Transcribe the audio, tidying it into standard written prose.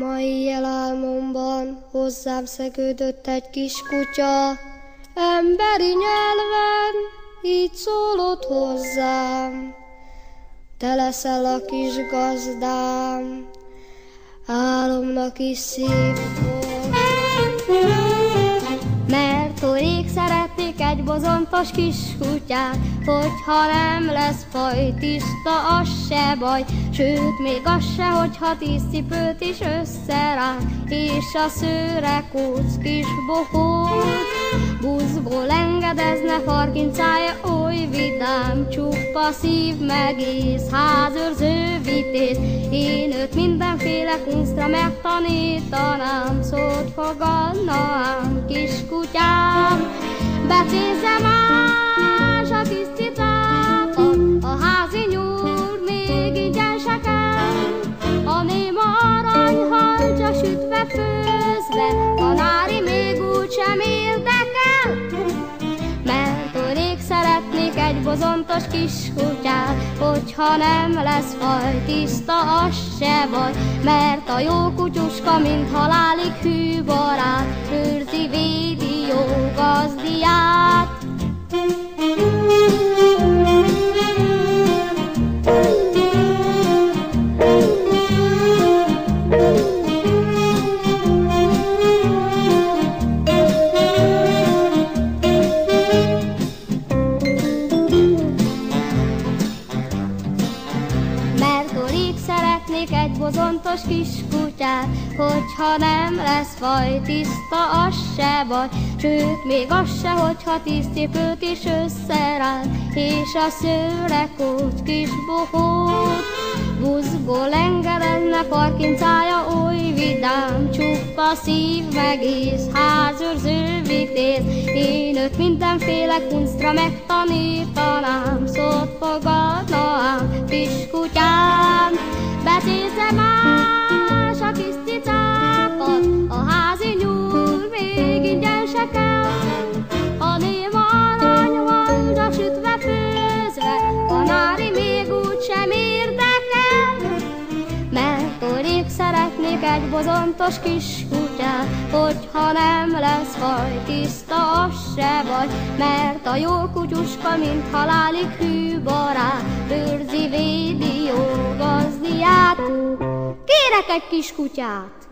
Ma éjjel álmomban hozzám szegődött egy kis kutya, emberi nyelven így szólott hozzám: te leszel a kis gazdám, álomnak is szép volt. Mert hogy rég szeretnék egy bozontos kis kutyát, hogyha nem lesz faj, tiszta, az se baj. Sőt, még az se, hogyha 10 cipőt is összerág, és a szőre kóc kis bohóc. Buszból engedezne, farkincája oly vidám, csupa szív meg ész, házőrző vitéz. Én őt mindenféle kunctra megtanítanám, szót fogadnám, kis kutyám. Becézze más a kis cicákat, a házi nyúl még ingyen se kell. A néma aranyhal csak sütve főzve, kanári még úgysem érdekel. Mert hogy rég szeretnék egy bozontos kis kutyát, hogyha nem lesz faj, tiszta, az se baj. Mert a jó kutyuska, mint halálig hű barát, őrzi, védi jó gazdiát. Egy bozontos kis kutyát, hogyha nem lesz faj, tiszta, az se baj. Sőt, még az se, hogyha 10 cipőt is összeránt, és a szőre kóc kis bohóc. Buszból engedezne, farkincája oly vidám, csupa szív meg ész, házőrző vitéz. Én őt mindenféle kunctra megtanítanám, szót fogadnám, kis kutyám. Becézze más a kis cicákat, a házi nyúl még ingyen se kell. A néma aranyhal csak sütve főzve, kanári még úgysem érdekel. Mert hogy rég szeretnék egy bozontos kis kutyát, hogyha nem lesz faj, tiszta, az se baj. Mert a jó kutyuska, mint halálig hű barát, őrzi, védi jó gazdiát. Kérek egy kis kutyát!